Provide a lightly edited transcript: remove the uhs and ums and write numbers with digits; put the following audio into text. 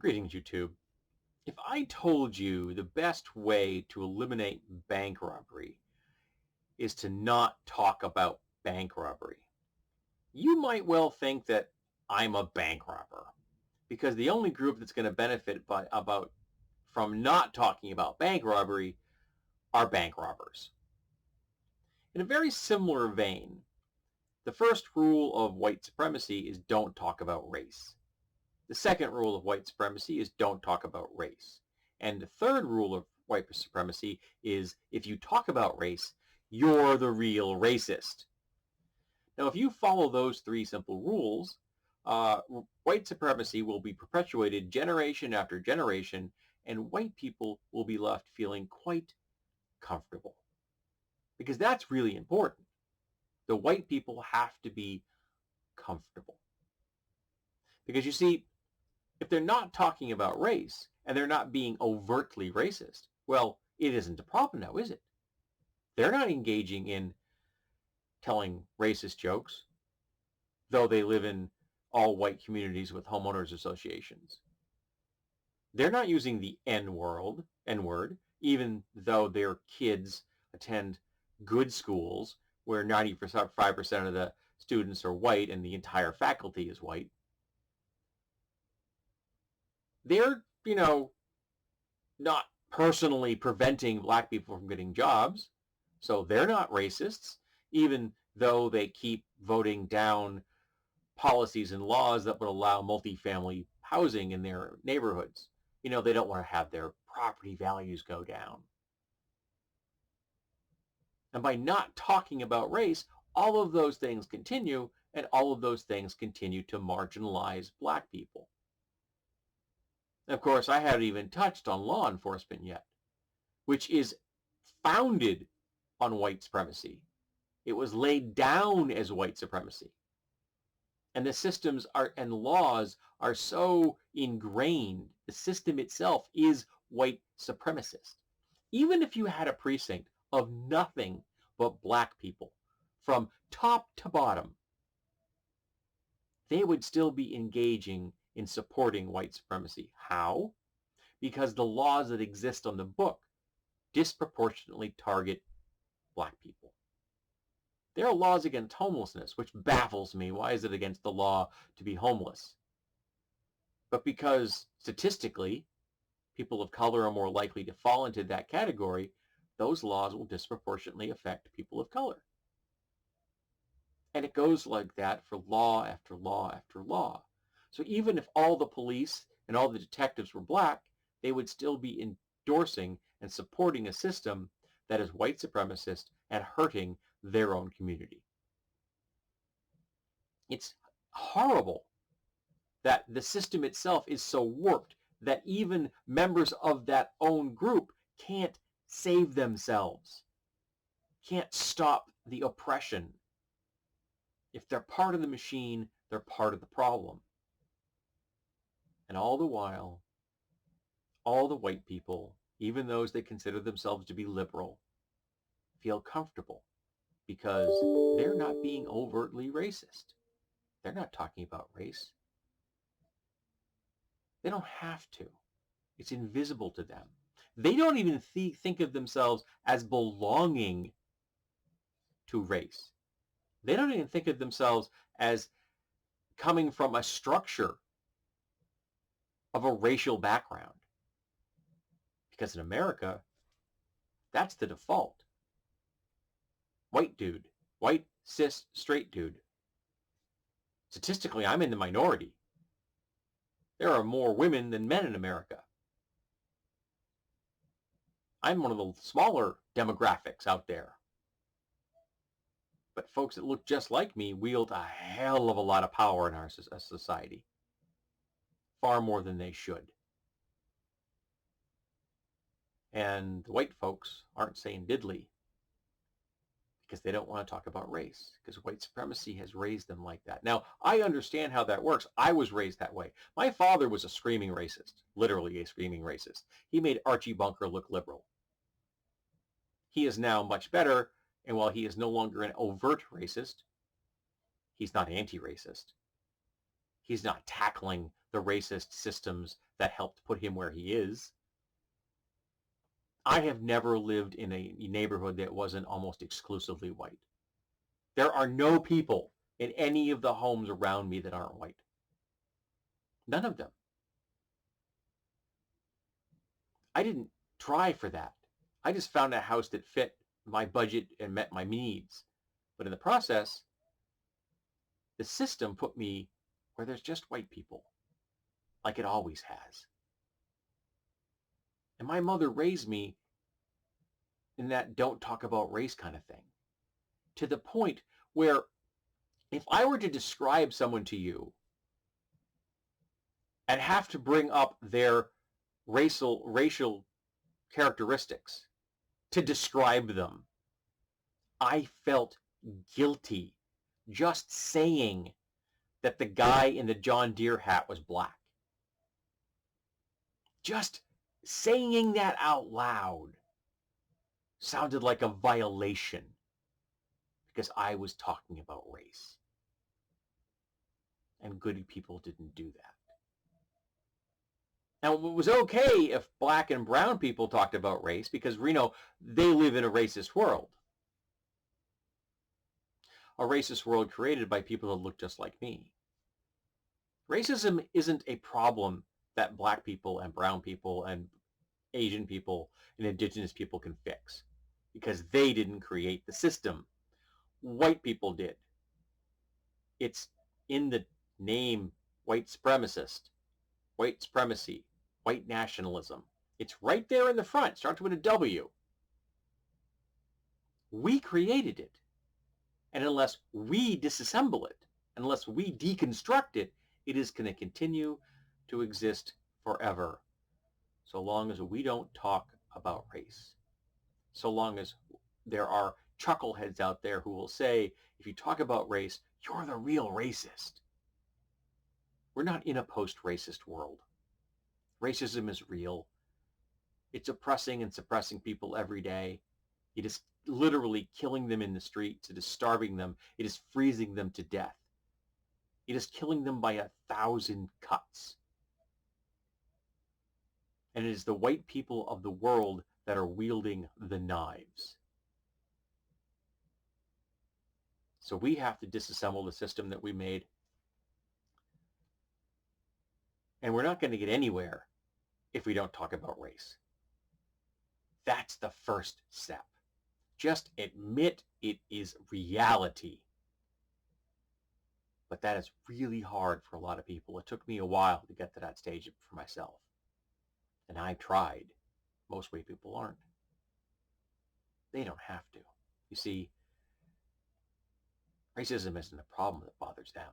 Greetings, YouTube. If I told you the best way to eliminate bank robbery is to not talk about bank robbery, you might well think that I'm a bank robber, because the only group that's going to benefit from not talking about bank robbery are bank robbers. In a very similar vein, the first rule of white supremacy is don't talk about race. The second rule of white supremacy is don't talk about race. And the third rule of white supremacy is if you talk about race, you're the real racist. Now, if you follow those three simple rules, white supremacy will be perpetuated generation after generation, and white people will be left feeling quite comfortable. Because that's really important. The white people have to be comfortable. Because you see, if they're not talking about race and they're not being overtly racist, well, it isn't a problem now, is it? They're not engaging in telling racist jokes, though they live in all white communities with homeowners associations. They're not using the N-word, even though their kids attend good schools where 95% of the students are white and the entire faculty is white. They're, not personally preventing black people from getting jobs. So they're not racists, even though they keep voting down policies and laws that would allow multifamily housing in their neighborhoods. They don't want to have their property values go down. And by not talking about race, all of those things continue, and all of those things continue to marginalize black people. Of course, I haven't even touched on law enforcement yet, which is founded on white supremacy. It was laid down as white supremacy. And the systems and laws are so ingrained. The system itself is white supremacist. Even if you had a precinct of nothing but black people, from top to bottom, they would still be engaging in supporting white supremacy. How? Because the laws that exist on the book disproportionately target black people. There are laws against homelessness, which baffles me. Why is it against the law to be homeless? But because statistically, people of color are more likely to fall into that category, those laws will disproportionately affect people of color. And it goes like that for law after law after law. So even if all the police and all the detectives were black, they would still be endorsing and supporting a system that is white supremacist and hurting their own community. It's horrible that the system itself is so warped that even members of that own group can't save themselves, can't stop the oppression. If they're part of the machine, they're part of the problem. And all the while, all the white people, even those that consider themselves to be liberal, feel comfortable because they're not being overtly racist. They're not talking about race. They don't have to. It's invisible to them. They don't even think of themselves as belonging to race. They don't even think of themselves as coming from a structure of a racial background. Because in America, that's the default. White dude, white, cis, straight dude. Statistically, I'm in the minority. There are more women than men in America. I'm one of the smaller demographics out there. But folks that look just like me wield a hell of a lot of power in our society. Far more than they should. And the white folks aren't saying diddly because they don't want to talk about race, because white supremacy has raised them like that. Now, I understand how that works. I was raised that way. My father was a screaming racist, literally a screaming racist. He made Archie Bunker look liberal. He is now much better, and while he is no longer an overt racist, he's not anti-racist. He's not tackling the racist systems that helped put him where he is. I have never lived in a neighborhood that wasn't almost exclusively white. There are no people in any of the homes around me that aren't white. None of them. I didn't try for that. I just found a house that fit my budget and met my needs. But in the process, the system put me where there's just white people, like it always has. And my mother raised me in that don't talk about race kind of thing, to the point where if I were to describe someone to you and have to bring up their racial characteristics to describe them, I felt guilty just saying that the guy in the John Deere hat was black. Just saying that out loud sounded like a violation because I was talking about race. And good people didn't do that. Now, it was okay if black and brown people talked about race because, they live in a racist world. A racist world created by people that look just like me. Racism isn't a problem that black people and brown people and Asian people and indigenous people can fix because they didn't create the system. White people did. It's in the name white supremacist, white supremacy, white nationalism. It's right there in the front. Starts with a W. We created it. And unless we disassemble it, unless we deconstruct it, it is going to continue to exist forever. So long as we don't talk about race. So long as there are chuckleheads out there who will say, if you talk about race, you're the real racist. We're not in a post-racist world. Racism is real. It's oppressing and suppressing people every day. It is literally killing them in the streets. It is starving them. It is freezing them to death. It is killing them by 1,000 cuts. And it is the white people of the world that are wielding the knives. So we have to disassemble the system that we made. And we're not going to get anywhere if we don't talk about race. That's the first step. Just admit it is reality. But that is really hard for a lot of people. It took me a while to get to that stage for myself. And I tried. Most white people aren't. They don't have to. You see, racism isn't a problem that bothers them.